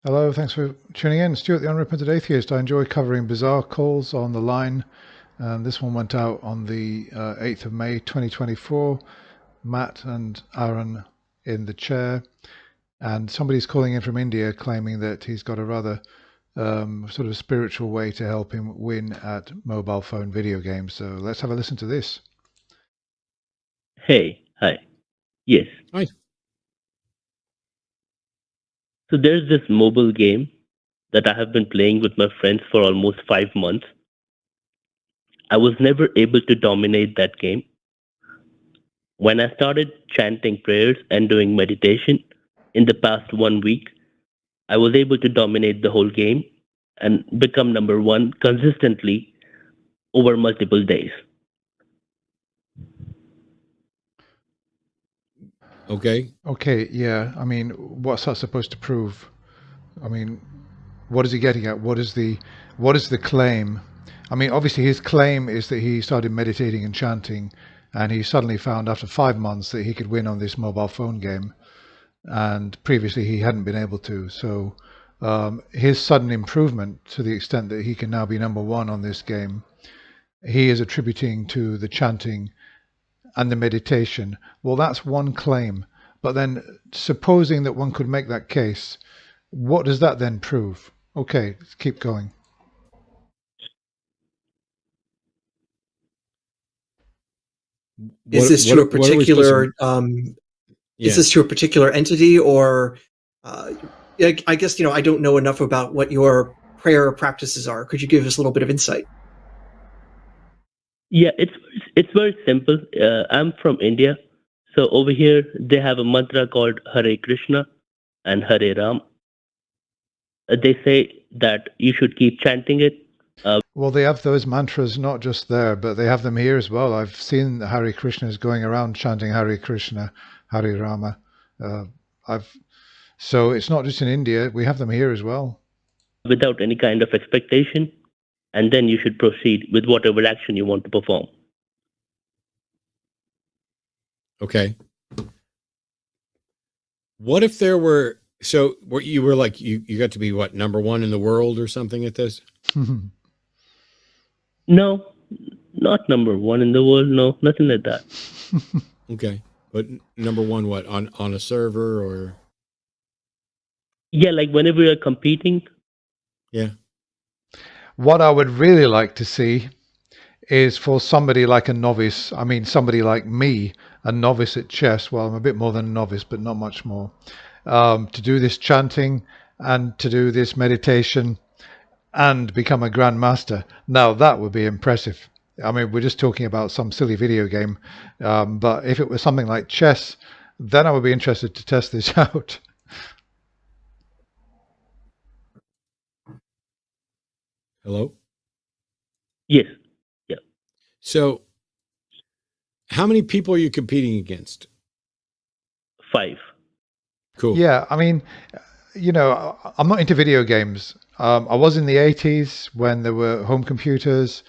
Hello, thanks for tuning in. Stuart, the Unrepentant Atheist. I enjoy covering bizarre calls on the line. And this one went out on the 8th of May 2024. Matt and Aaron in the chair. And somebody's calling in from India claiming that he's got a rather sort of spiritual way to help him win at mobile phone video games. So let's have a listen to this. Hey, hi. Yes. Hi. So there's this mobile game that I have been playing with my friends for almost 5 months. I was never able to dominate that game. When I started chanting prayers and doing meditation in the past 1 week, I was able to dominate the whole game and become number one consistently over multiple days. Okay. Okay, yeah. I mean, what's that supposed to prove? I mean, what is he getting at? What is the claim? I mean, obviously his claim is that he started meditating and chanting, and he suddenly found after 5 months that he could win on this mobile phone game, and previously he hadn't been able to. So his sudden improvement to the extent that he can now be number one on this game, he is attributing to the chanting and the meditation. Well, that's one claim. But then supposing that one could make that case, what does that then prove? Okay, let's keep going. Is this to a particular is this to a particular entity, or I guess I don't know enough about what your prayer practices are. Could you give us a little bit of insight? Yeah, it's very simple. I'm from India, so over here they have a mantra called Hare Krishna and Hare Ram. They say that you should keep chanting it. Well, they have those mantras not just there, but they have them here as well. I've seen the Hare Krishnas going around chanting Hare Krishna, Hare Rama. So it's not just in India. We have them here as well. Without any kind of expectation, and then you should proceed with whatever action you want to perform. Okay. What if there were, so what you were like, you got to be what, number one in the world or something at this? No, not number one in the world. No, nothing like that. Okay. But number one, what, on a server or? Yeah, like whenever you're competing. Yeah. What I would really like to see is for somebody like a novice, I mean, somebody like me, a novice at chess. Well, I'm a bit more than a novice, but not much more. To do this chanting and to do this meditation and become a grandmaster. Now that would be impressive. I mean, we're just talking about some silly video game, but if it was something like chess, then I would be interested to test this out. Hello? Yes. Yeah. So how many people are you competing against? 5. Cool. Yeah, I mean, I'm not into video games. I was in the 80s when there were home computers.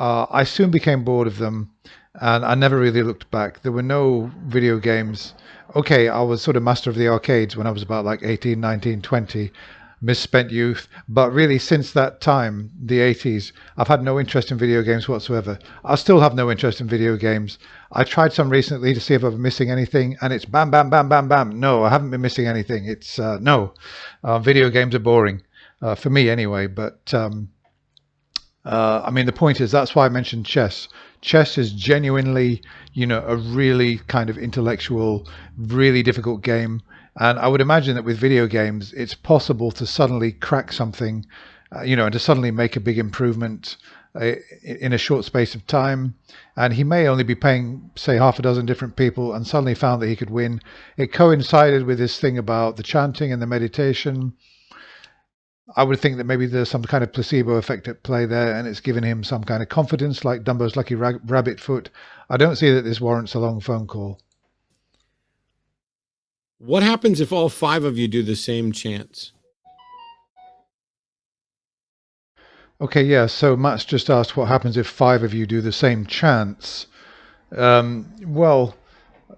I soon became bored of them, and I never really looked back. There were no video games. Okay, I was sort of master of the arcades when I was about like 18, 19, 20, misspent youth. But really, since that time, the 80s, I've had no interest in video games whatsoever. I still have no interest in video games. I tried some recently to see if I was missing anything, and it's bam, bam, bam, bam, bam. No, I haven't been missing anything. It's no. Video games are boring, for me anyway. But I mean, the point is, that's why I mentioned chess. Chess is genuinely, a really kind of intellectual, really difficult game. And I would imagine that with video games, it's possible to suddenly crack something, and to suddenly make a big improvement in a short space of time. And he may only be paying, say, half a dozen different people and suddenly found that he could win. It coincided with this thing about the chanting and the meditation. I would think that maybe there's some kind of placebo effect at play there, and it's given him some kind of confidence, like Dumbo's lucky rabbit foot. I don't see that this warrants a long phone call. What happens if all 5 of you do the same chants? Okay, yeah, so Matt's just asked what happens if 5 of you do the same chants. Well,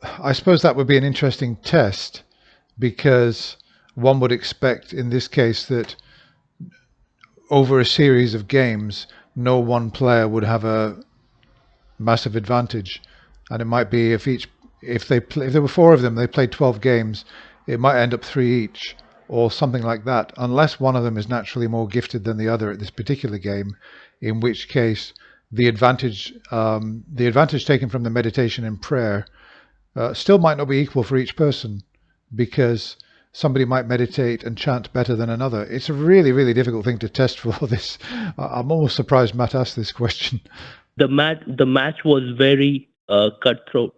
I suppose that would be an interesting test, because one would expect in this case that over a series of games, no one player would have a massive advantage, and it might be if there were four of them, they played 12 games, it might end up three each or something like that, unless one of them is naturally more gifted than the other at this particular game, in which case the advantage taken from the meditation and prayer still might not be equal for each person, because somebody might meditate and chant better than another. It's a really, really difficult thing to test for this. I'm almost surprised Matt asked this question. The match was very cutthroat.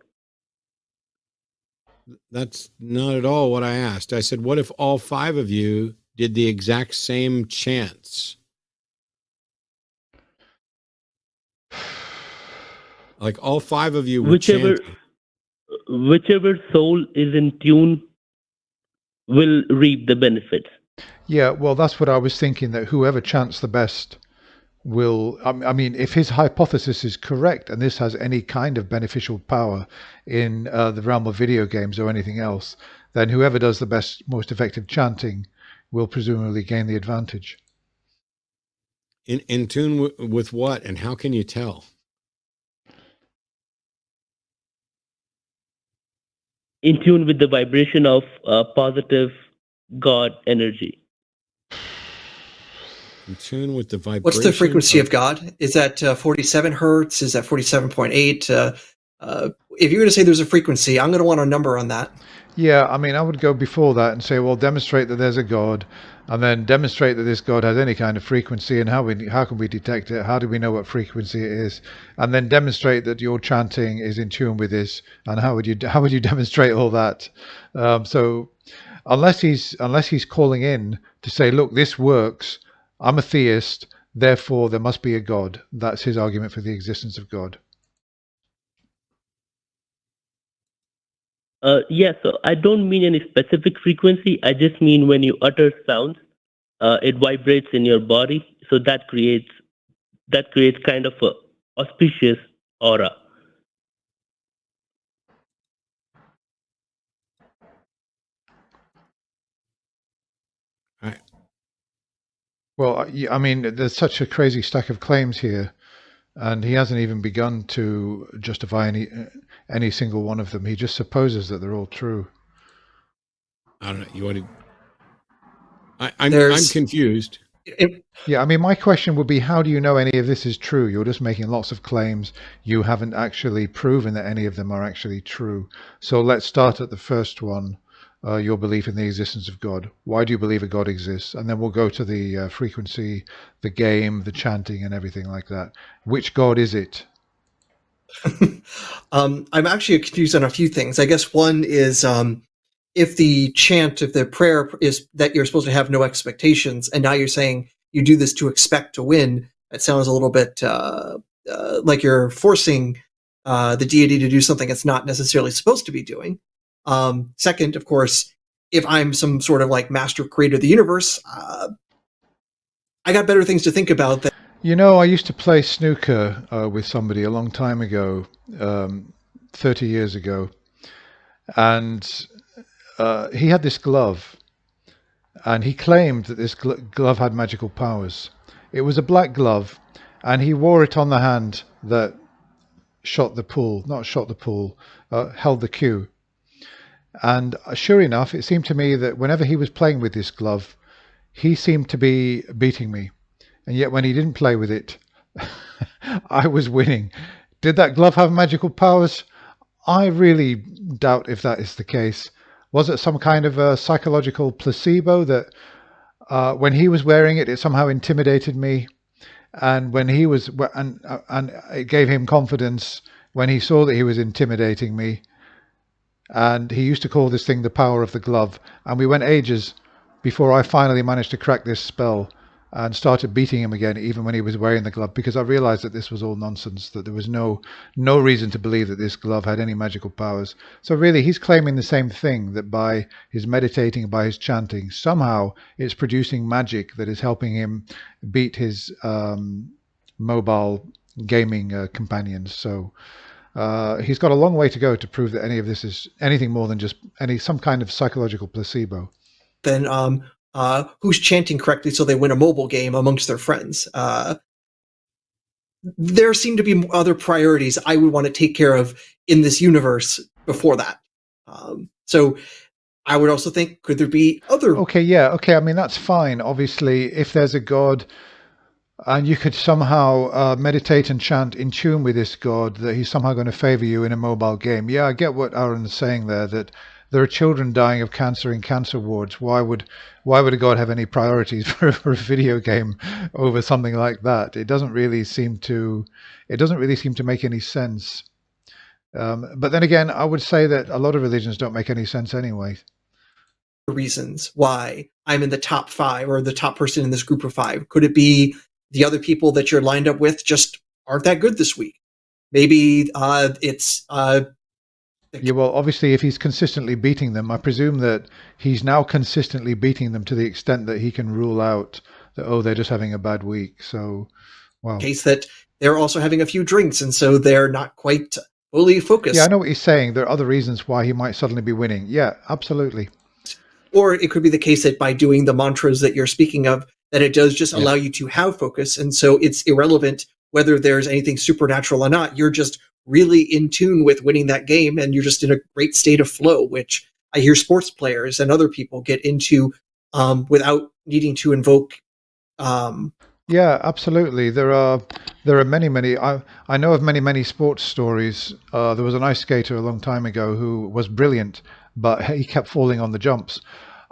That's not at all what I asked. I said, what if all five of you did the exact same chants? Like all five of you were chanting. Whichever soul is in tune will reap the benefits. Yeah, well, that's what I was thinking, that whoever chants the best will, I mean, if his hypothesis is correct and this has any kind of beneficial power in the realm of video games or anything else, then whoever does the best, most effective chanting will presumably gain the advantage. In tune with what, and how can you tell? In tune with the vibration of positive God energy. In tune with the vibration. What's the frequency of God? Is that 47 hertz? Is that 47.8? If you're going to say there's a frequency, I'm going to want a number on that. Yeah, I mean, I would go before that and say, well, demonstrate that there's a God, and then demonstrate that this God has any kind of frequency, and how can we detect it? How do we know what frequency it is? And then demonstrate that your chanting is in tune with this. And how would you demonstrate all that? So unless he's calling in to say, look, this works. I'm a theist, therefore there must be a God. That's his argument for the existence of God. Yeah, so I don't mean any specific frequency. I just mean when you utter sounds, it vibrates in your body. So that creates kind of a auspicious aura. Right. Well, I mean, there's such a crazy stack of claims here, and he hasn't even begun to justify any single one of them. He just supposes that they're all true. I don't know. You want to? I'm confused. Yeah, I mean, my question would be, how do you know any of this is true? You're just making lots of claims. You haven't actually proven that any of them are actually true. So let's start at the first one, your belief in the existence of God. Why do you believe a God exists? And then we'll go to the frequency, the game, the chanting, and everything like that. Which God is it? I'm actually confused on a few things. I guess one is if the prayer is that you're supposed to have no expectations, and now you're saying you do this to expect to win, that sounds a little bit like you're forcing the deity to do something it's not necessarily supposed to be doing. Second, of course, if I'm some sort of like master creator of the universe, I got better things to think about. You know, I used to play snooker with somebody a long time ago, 30 years ago, and he had this glove, and he claimed that this glove had magical powers. It was a black glove, and he wore it on the hand that held the cue. And sure enough, it seemed to me that whenever he was playing with this glove, he seemed to be beating me. And yet when he didn't play with it, I was winning. Did that glove have magical powers? I really doubt if that is the case. Was it some kind of a psychological placebo that when he was wearing it, it somehow intimidated me? And when he was, and it gave him confidence when he saw that he was intimidating me. And he used to call this thing the power of the glove. And we went ages before I finally managed to crack this spell and started beating him again, even when he was wearing the glove, because I realized that this was all nonsense, that there was no reason to believe that this glove had any magical powers. So really, he's claiming the same thing, that by his meditating, by his chanting, somehow it's producing magic that is helping him beat his mobile gaming companions. So he's got a long way to go to prove that any of this is anything more than just some kind of psychological placebo. then who's chanting correctly so they win a mobile game amongst their friends. There seem to be other priorities I would want to take care of in this universe before that. So I would also think, could there be other? Okay, I mean, that's fine. Obviously, if there's a god and you could somehow meditate and chant in tune with this god, that he's somehow going to favor you in a mobile game. Yeah, I get what Aaron's saying there, that there are children dying of cancer in cancer wards. Why would a god have any priorities for a video game over something like that? It doesn't really seem to make any sense. But then again, I would say that a lot of religions don't make any sense anyway. Reasons why I'm in the top 5 or the top person in this group of 5. Could it be the other people that you're lined up with just aren't that good this week? Maybe it's yeah, well, obviously, if he's consistently beating them, I presume that he's now consistently beating them to the extent that he can rule out that, oh, they're just having a bad week. So, wow. Case that they're also having a few drinks, and so they're not quite fully focused. Yeah, I know what he's saying. There are other reasons why he might suddenly be winning. Yeah, absolutely. Or it could be the case that by doing the mantras that you're speaking of, that it does just allow you to have focus, and so it's irrelevant whether there's anything supernatural or not. You're just really in tune with winning that game, and you're just in a great state of flow, which I hear sports players and other people get into without needing to invoke. Yeah, absolutely. There are many. I know of many sports stories. There was an ice skater a long time ago who was brilliant, but he kept falling on the jumps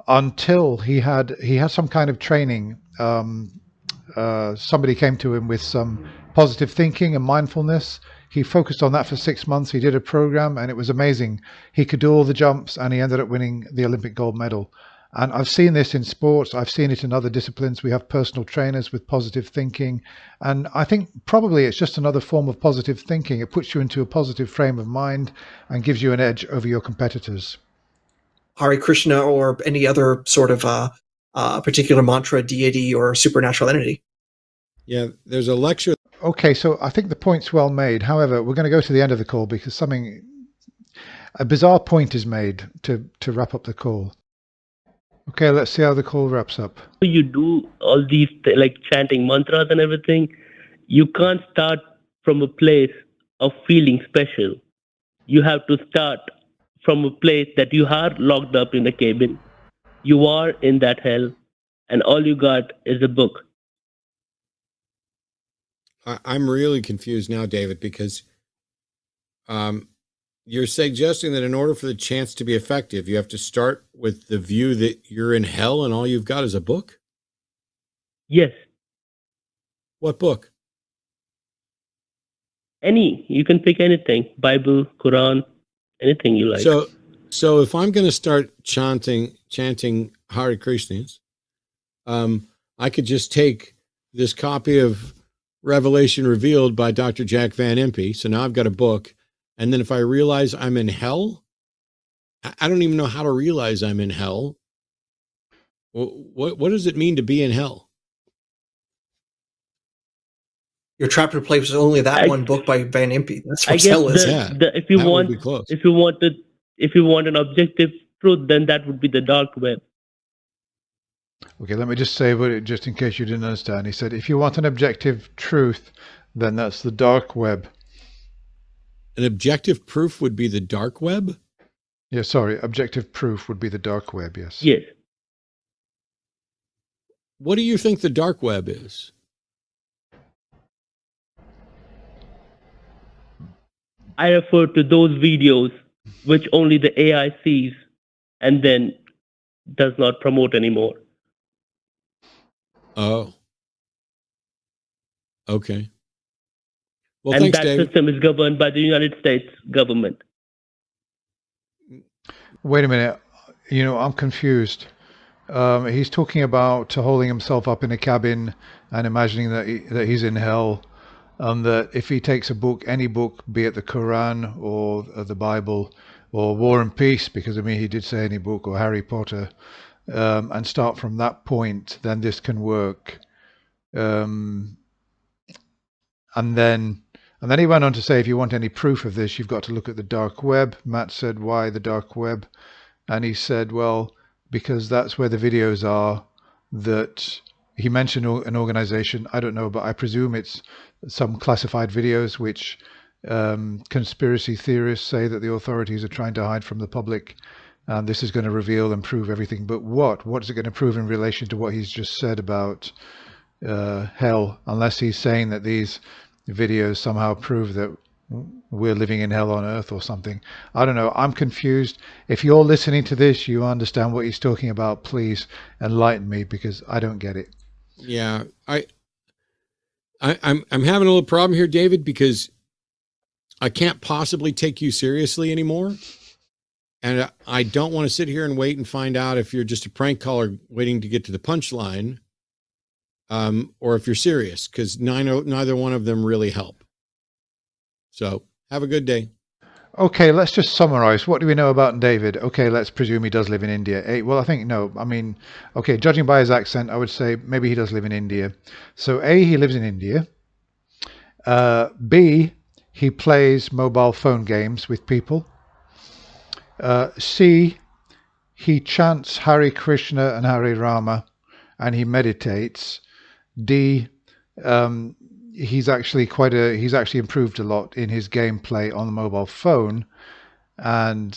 until he had some kind of training. Somebody came to him with some positive thinking and mindfulness. He focused on that for 6 months. He did a program, and it was amazing. He could do all the jumps, and he ended up winning the Olympic gold medal. And I've seen this in sports. I've seen it in other disciplines. We have personal trainers with positive thinking. And I think probably it's just another form of positive thinking. It puts you into a positive frame of mind and gives you an edge over your competitors. Hare Krishna or any other sort of particular mantra, deity, or supernatural entity. Yeah, there's a lecture. Okay, so I think the point's well made. However, we're going to go to the end of the call because a bizarre point is made to wrap up the call. Okay, let's see how the call wraps up. You do all these like chanting mantras and everything. You can't start from a place of feeling special. You have to start from a place that you are locked up in a cabin. You are in that hell, and all you got is a book. I'm really confused now, David, because you're suggesting that in order for the chance to be effective, you have to start with the view that you're in hell and all you've got is a book? Yes. What book? Any. You can pick anything. Bible, Quran, anything you like. So if I'm going to start chanting Hare Krishnas, I could just take this copy of Revelation Revealed by Dr. Jack Van Impe. So now I've got a book. And then if I realize I'm in hell, I don't even know how to realize I'm in hell. What does it mean to be in hell? You're trapped in a place with only that one book by Van Impe. That's what hell is. If you want an objective truth, then that would be the dark web. Okay, let me just say about it just in case you didn't understand. He said, if you want an objective truth, then that's the dark web. An objective proof would be the dark web? Yeah, sorry. Objective proof would be the dark web, yes. Yes. What do you think the dark web is? I refer to those videos which only the AI sees and then does not promote anymore. Oh. Okay. Well, and thanks, that David. system is governed by the United States government. Wait a minute. I'm confused. He's talking about holding himself up in a cabin and imagining that he's in hell, and that if he takes a book, any book, be it the Quran or the Bible or War and Peace, because he did say any book, or Harry Potter, and start from that point, then this can work. And then he went on to say, if you want any proof of this, you've got to look at the dark web. Matt said, why the dark web? And he said, well, because that's where the videos are that he mentioned an organization. I don't know, but I presume it's some classified videos which conspiracy theorists say that the authorities are trying to hide from the public. And this is going to reveal and prove everything. But what? What is it going to prove in relation to what he's just said about hell? Unless he's saying that these videos somehow prove that we're living in hell on earth or something. I don't know. I'm confused. If you're listening to this, you understand what he's talking about, please enlighten me, because I don't get it. Yeah, I'm having a little problem here, David, because I can't possibly take you seriously anymore. And I don't want to sit here and wait and find out if you're just a prank caller waiting to get to the punchline, or if you're serious, because neither one of them really help. So have a good day. Okay, let's just summarize. What do we know about David? Okay, let's presume he does live in India. A, well, I think no. I mean, okay, judging by his accent, I would say maybe he does live in India. So A, he lives in India. B, he plays mobile phone games with people. C, he chants Hare Krishna and Hare Rama, and he meditates. D, he's actually improved a lot in his gameplay on the mobile phone. And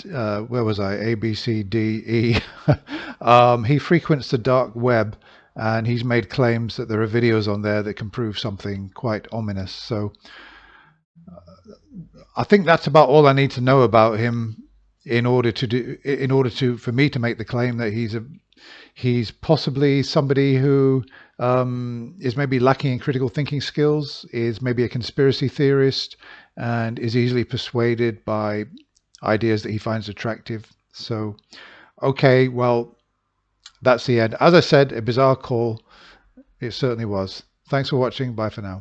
where was I? A, B, C, D, E. He frequents the dark web, and he's made claims that there are videos on there that can prove something quite ominous. So I think that's about all I need to know about him for me to make the claim that he's possibly somebody who is maybe lacking in critical thinking skills, is maybe a conspiracy theorist, and is easily persuaded by ideas that he finds attractive. So, okay, well, that's the end. As I said, a bizarre call. It certainly was. Thanks for watching. Bye for now.